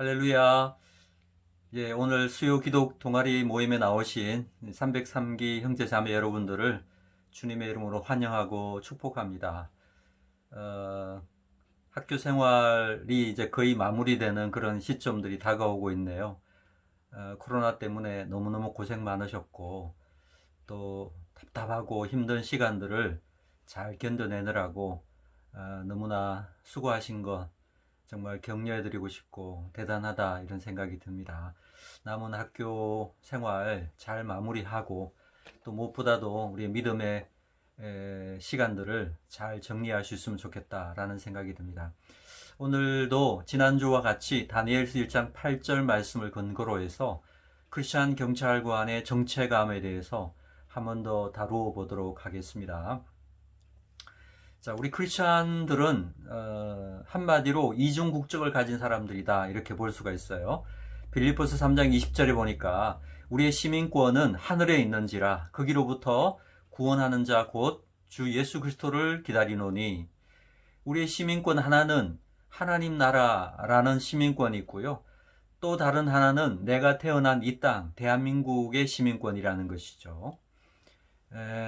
할렐루야. 오늘 수요 기독 동아리 모임에 나오신 303기 형제자매 여러분들을 주님의 이름으로 환영하고 축복합니다. 학교 생활이 이제 거의 마무리되는 그런 시점들이 다가오고 있네요. 코로나 때문에 너무너무 고생 많으셨고, 또 답답하고 힘든 시간들을 잘 견뎌내느라고 너무나 수고하신 것 정말 격려해드리고 싶고 대단하다 이런 생각이 듭니다. 남은 학교 생활 잘 마무리하고 또 무엇보다도 우리의 믿음의 시간들을 잘 정리할 수 있으면 좋겠다라는 생각이 듭니다. 오늘도 지난주와 같이 다니엘서 1장 8절 말씀을 근거로 해서 크리스천 경찰관의 정체감에 대해서 한 번 더 다루어 보도록 하겠습니다. 자, 우리 크리스찬들은 한마디로 이중 국적을 가진 사람들이다 이렇게 볼 수가 있어요. 빌립보서 3장 20절에 보니까 우리의 시민권은 하늘에 있는지라 거기로부터 구원하는 자 곧 주 예수 그리스도를 기다리노니, 우리의 시민권 하나는 하나님 나라라는 시민권이 있고요. 또 다른 하나는 내가 태어난 이 땅 대한민국의 시민권이라는 것이죠.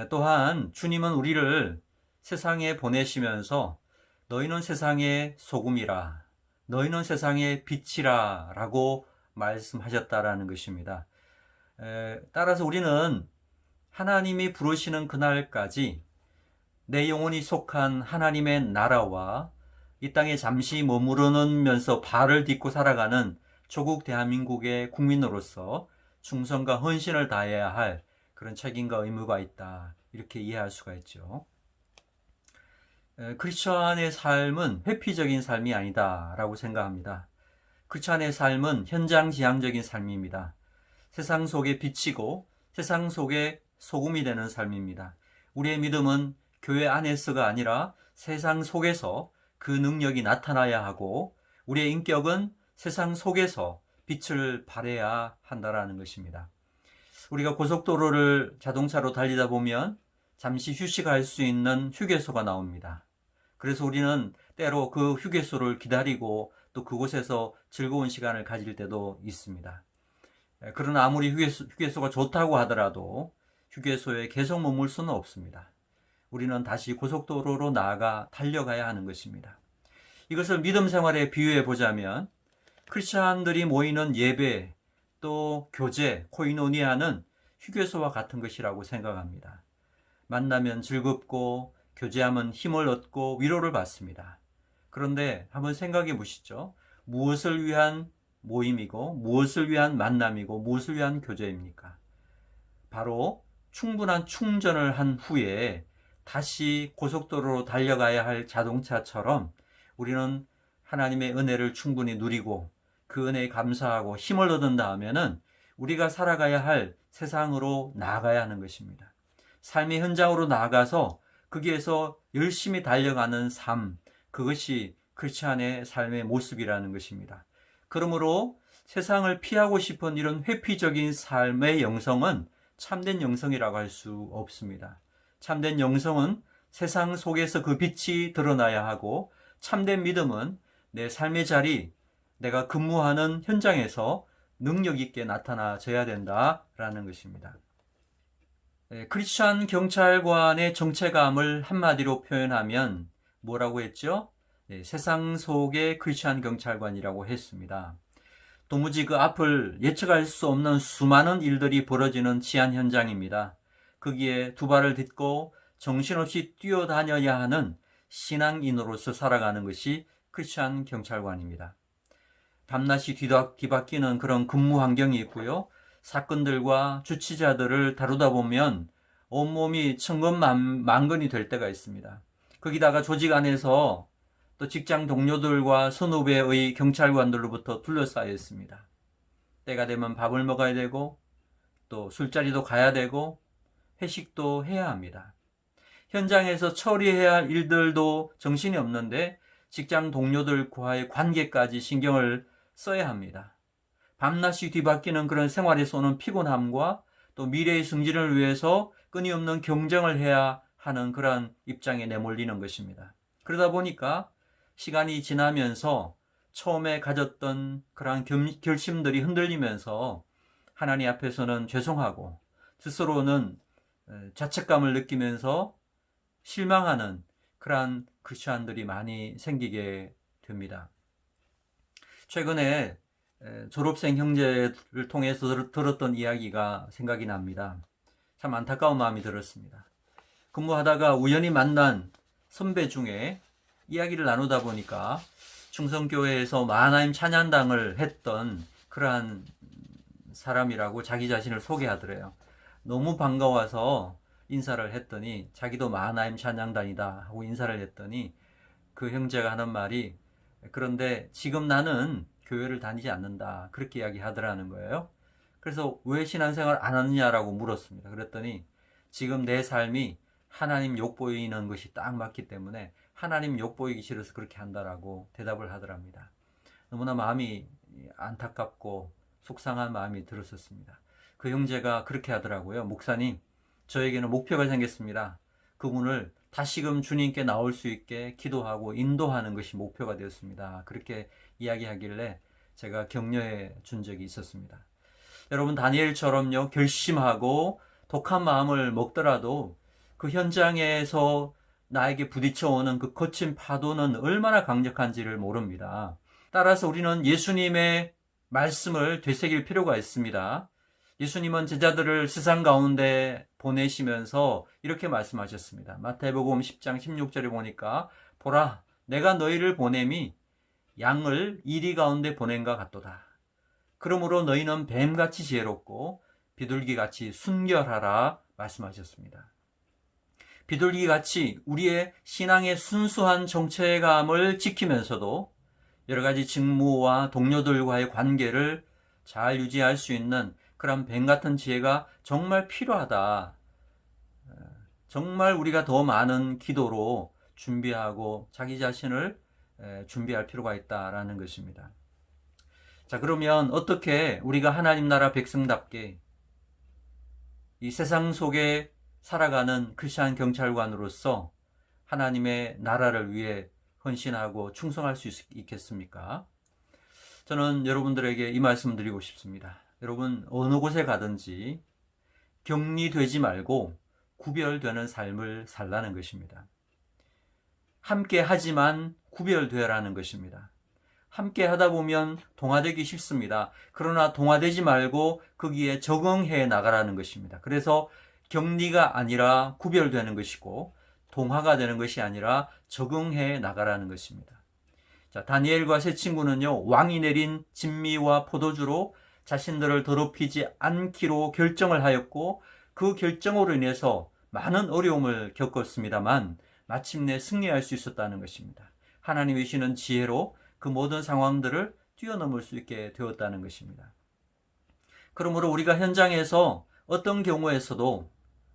또한 주님은 우리를 세상에 보내시면서 너희는 세상의 소금이라, 너희는 세상의 빛이라 라고 말씀하셨다라는 것입니다. 따라서 우리는 하나님이 부르시는 그날까지 내 영혼이 속한 하나님의 나라와 이 땅에 잠시 머무르면서 발을 딛고 살아가는 조국 대한민국의 국민으로서 충성과 헌신을 다해야 할 그런 책임과 의무가 있다, 이렇게 이해할 수가 있죠. 크리스천의 삶은 회피적인 삶이 아니다라고 생각합니다. 크리스천의 삶은 현장지향적인 삶입니다. 세상 속에 비치고 세상 속에 소금이 되는 삶입니다. 우리의 믿음은 교회 안에서가 아니라 세상 속에서 그 능력이 나타나야 하고, 우리의 인격은 세상 속에서 빛을 발해야 한다라는 것입니다. 우리가 고속도로를 자동차로 달리다 보면 잠시 휴식할 수 있는 휴게소가 나옵니다. 그래서 우리는 때로 그 휴게소를 기다리고 또 그곳에서 즐거운 시간을 가질 때도 있습니다. 그러나 아무리 휴게소가 좋다고 하더라도 휴게소에 계속 머물 수는 없습니다. 우리는 다시 고속도로로 나아가 달려가야 하는 것입니다. 이것을 믿음 생활에 비유해 보자면 크리스찬들이 모이는 예배, 또 교제, 코이노니아는 휴게소와 같은 것이라고 생각합니다. 만나면 즐겁고 교제하면 힘을 얻고 위로를 받습니다. 그런데 한번 생각해 보시죠. 무엇을 위한 모임이고 무엇을 위한 만남이고 무엇을 위한 교제입니까? 바로 충분한 충전을 한 후에 다시 고속도로로 달려가야 할 자동차처럼 우리는 하나님의 은혜를 충분히 누리고 그 은혜에 감사하고 힘을 얻은 다음에는 우리가 살아가야 할 세상으로 나아가야 하는 것입니다. 삶의 현장으로 나아가서 거기에서 열심히 달려가는 삶, 그것이 크리스찬의 삶의 모습이라는 것입니다. 그러므로 세상을 피하고 싶은 이런 회피적인 삶의 영성은 참된 영성이라고 할 수 없습니다. 참된 영성은 세상 속에서 그 빛이 드러나야 하고, 참된 믿음은 내 삶의 자리, 내가 근무하는 현장에서 능력 있게 나타나져야 된다라는 것입니다. 크리스천 경찰관의 정체감을 한마디로 표현하면 뭐라고 했죠? 세상 속의 크리스천 경찰관이라고 했습니다. 도무지 그 앞을 예측할 수 없는 수많은 일들이 벌어지는 치안 현장입니다. 거기에 두 발을 딛고 정신없이 뛰어다녀야 하는 신앙인으로서 살아가는 것이 크리스천 경찰관입니다. 밤낮이 뒤바뀌는 그런 근무 환경이 있고요. 사건들과 주치자들을 다루다 보면 온몸이 천근만근이 될 때가 있습니다. 거기다가 조직 안에서 또 직장 동료들과 선후배의 경찰관들로부터 둘러싸여 있습니다. 때가 되면 밥을 먹어야 되고 또 술자리도 가야 되고 회식도 해야 합니다. 현장에서 처리해야 할 일들도 정신이 없는데 직장 동료들과의 관계까지 신경을 써야 합니다. 밤낮이 뒤바뀌는 그런 생활에서 오는 피곤함과 또 미래의 승진을 위해서 끊임없는 경쟁을 해야 하는 그런 입장에 내몰리는 것입니다. 그러다 보니까 시간이 지나면서 처음에 가졌던 그러한 결심들이 흔들리면서 하나님 앞에서는 죄송하고 스스로는 자책감을 느끼면서 실망하는 그러한 크리스천들이 많이 생기게 됩니다. 최근에 졸업생 형제를 통해서 들었던 이야기가 생각이 납니다. 참 안타까운 마음이 들었습니다. 근무하다가 우연히 만난 선배 중에 이야기를 나누다 보니까 충성교회에서 마하나임 찬양당을 했던 그러한 사람이라고 자기 자신을 소개하더래요. 너무 반가워서 인사를 했더니 자기도 마하나임 찬양단이다 하고 인사를 했더니 그 형제가 하는 말이 그런데 지금 나는 교회를 다니지 않는다 그렇게 이야기하더라는 거예요. 그래서 왜 신앙생활 안 하느냐라고 물었습니다. 그랬더니 지금 내 삶이 하나님 욕보이는 것이 딱 맞기 때문에 하나님 욕보이기 싫어서 그렇게 한다라고 대답을 하더랍니다. 너무나 마음이 안타깝고 속상한 마음이 들었었습니다. 그 형제가 그렇게 하더라고요. 목사님, 저에게는 목표가 생겼습니다. 그분을 다시금 주님께 나올 수 있게 기도하고 인도하는 것이 목표가 되었습니다. 그렇게 이야기하길래 제가 격려해 준 적이 있었습니다. 여러분, 다니엘처럼요, 결심하고 독한 마음을 먹더라도 그 현장에서 나에게 부딪혀오는 그 거친 파도는 얼마나 강력한지를 모릅니다. 따라서 우리는 예수님의 말씀을 되새길 필요가 있습니다. 예수님은 제자들을 세상 가운데 보내시면서 이렇게 말씀하셨습니다. 마태복음 10장 16절에 보니까 보라, 내가 너희를 보냄이 양을 이리 가운데 보낸과 같도다. 그러므로 너희는 뱀같이 지혜롭고 비둘기같이 순결하라 말씀하셨습니다. 비둘기같이 우리의 신앙의 순수한 정체감을 지키면서도 여러 가지 직무와 동료들과의 관계를 잘 유지할 수 있는 그런 뱀 같은 지혜가 정말 필요하다. 정말 우리가 더 많은 기도로 준비하고 자기 자신을 준비할 필요가 있다라는 것입니다. 자, 그러면 어떻게 우리가 하나님 나라 백성답게 이 세상 속에 살아가는 크리스천 경찰관으로서 하나님의 나라를 위해 헌신하고 충성할 수 있겠습니까? 저는 여러분들에게 이 말씀을 드리고 싶습니다. 여러분, 어느 곳에 가든지 격리되지 말고 구별되는 삶을 살라는 것입니다. 함께 하지만 구별되라는 것입니다. 함께 하다 보면 동화되기 쉽습니다. 그러나 동화되지 말고 거기에 적응해 나가라는 것입니다. 그래서 격리가 아니라 구별되는 것이고 동화가 되는 것이 아니라 적응해 나가라는 것입니다. 자, 다니엘과 세 친구는요, 왕이 내린 진미와 포도주로 자신들을 더럽히지 않기로 결정을 하였고 그 결정으로 인해서 많은 어려움을 겪었습니다만 마침내 승리할 수 있었다는 것입니다. 하나님이 주시는 지혜로 그 모든 상황들을 뛰어넘을 수 있게 되었다는 것입니다. 그러므로 우리가 현장에서 어떤 경우에서도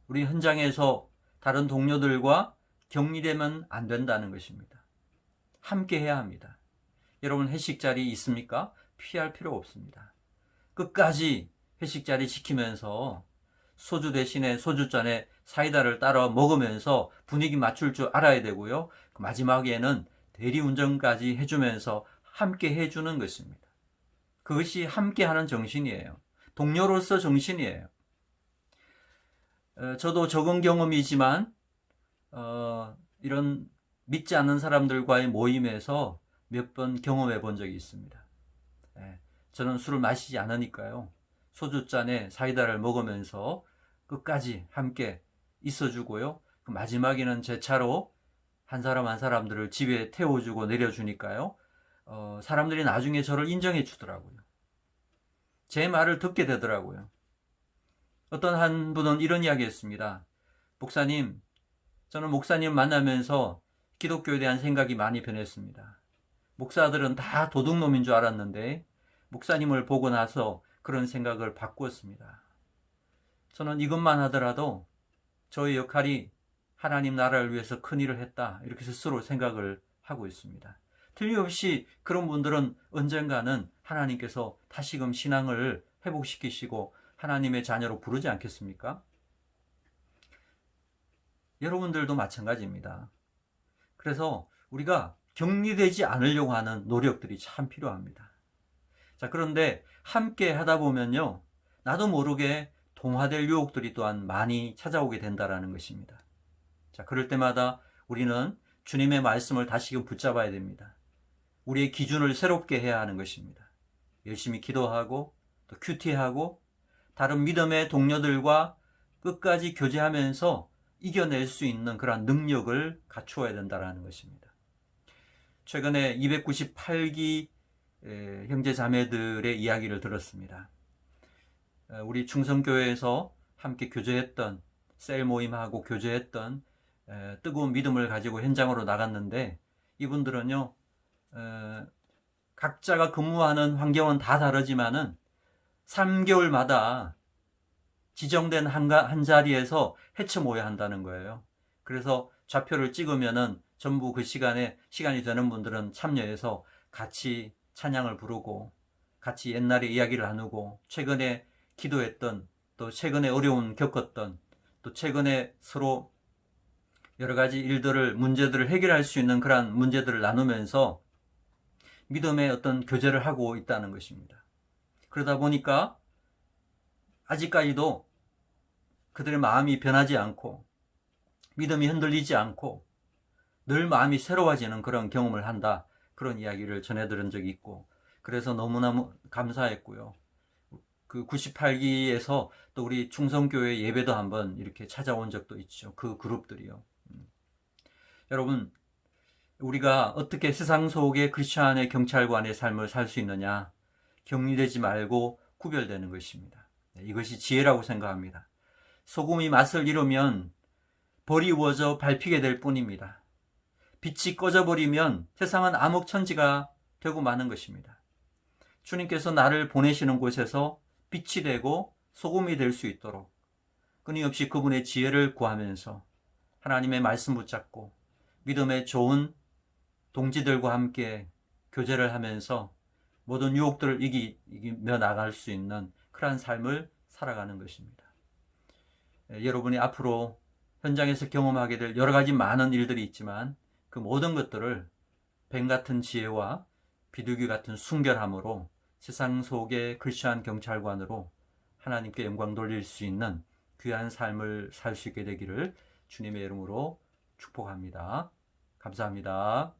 우리 현장에서 다른 동료들과 격리되면 안 된다는 것입니다. 함께 해야 합니다. 여러분, 회식 자리 있습니까? 피할 필요 없습니다. 끝까지 회식 자리 지키면서 소주 대신에 소주잔에 사이다를 따라 먹으면서 분위기 맞출 줄 알아야 되고요. 마지막에는 대리운전까지 해주면서 함께 해주는 것입니다. 그것이 함께하는 정신이에요. 동료로서 정신이에요. 저도 적은 경험이지만 이런 믿지 않는 사람들과의 모임에서 몇 번 경험해 본 적이 있습니다. 저는 술을 마시지 않으니까요. 소주잔에 사이다를 먹으면서 끝까지 함께 있어주고요. 마지막에는 제 차로 한 사람 한 사람들을 집에 태워주고 내려주니까요. 사람들이 나중에 저를 인정해 주더라고요. 제 말을 듣게 되더라고요. 어떤 한 분은 이런 이야기 했습니다. 목사님, 저는 목사님 만나면서 기독교에 대한 생각이 많이 변했습니다. 목사들은 다 도둑놈인 줄 알았는데 목사님을 보고 나서 그런 생각을 바꾸었습니다. 저는 이것만 하더라도 저의 역할이 하나님 나라를 위해서 큰 일을 했다, 이렇게 스스로 생각을 하고 있습니다. 틀림없이 그런 분들은 언젠가는 하나님께서 다시금 신앙을 회복시키시고 하나님의 자녀로 부르지 않겠습니까? 여러분들도 마찬가지입니다. 그래서 우리가 격리되지 않으려고 하는 노력들이 참 필요합니다. 자, 그런데 함께 하다 보면요, 나도 모르게 동화될 유혹들이 또한 많이 찾아오게 된다는 것입니다. 자, 그럴 때마다 우리는 주님의 말씀을 다시금 붙잡아야 됩니다. 우리의 기준을 새롭게 해야 하는 것입니다. 열심히 기도하고 또 큐티하고 다른 믿음의 동료들과 끝까지 교제하면서 이겨낼 수 있는 그런 능력을 갖추어야 된다는 것입니다. 최근에 298기 형제 자매들의 이야기를 들었습니다. 우리 충성교회에서 함께 교제했던 셀 모임하고 교제했던 뜨거운 믿음을 가지고 현장으로 나갔는데, 이분들은요, 각자가 근무하는 환경은 다 다르지만은 3개월마다 지정된 한 자리에서 헤쳐 모여야 한다는 거예요. 그래서 좌표를 찍으면은 전부 그 시간이 되는 분들은 참여해서 같이 찬양을 부르고 같이 옛날의 이야기를 나누고 최근에 기도했던, 또 최근에 어려움 겪었던, 또 최근에 서로 여러 가지 문제들을 해결할 수 있는 그러한 문제들을 나누면서 믿음의 어떤 교제를 하고 있다는 것입니다. 그러다 보니까 아직까지도 그들의 마음이 변하지 않고 믿음이 흔들리지 않고 늘 마음이 새로워지는 그런 경험을 한다, 그런 이야기를 전해들은 적이 있고, 그래서 너무너무 감사했고요. 그 98기에서 또 우리 충성교회 예배도 한번 이렇게 찾아온 적도 있죠. 그 그룹들이요. 여러분, 우리가 어떻게 세상 속의 크리스찬의 경찰관의 삶을 살 수 있느냐? 격리되지 말고 구별되는 것입니다. 이것이 지혜라고 생각합니다. 소금이 맛을 잃으면 버리워져 밟히게 될 뿐입니다. 빛이 꺼져버리면 세상은 암흑천지가 되고 마는 것입니다. 주님께서 나를 보내시는 곳에서 빛이 되고 소금이 될 수 있도록 끊임없이 그분의 지혜를 구하면서 하나님의 말씀 붙잡고 믿음의 좋은 동지들과 함께 교제를 하면서 모든 유혹들을 이기며 나갈 수 있는 그러한 삶을 살아가는 것입니다. 여러분이 앞으로 현장에서 경험하게 될 여러 가지 많은 일들이 있지만 그 모든 것들을 뱀 같은 지혜와 비둘기 같은 순결함으로 세상 속의 크리스찬 경찰관으로 하나님께 영광 돌릴 수 있는 귀한 삶을 살 수 있게 되기를 주님의 이름으로 축복합니다. 감사합니다.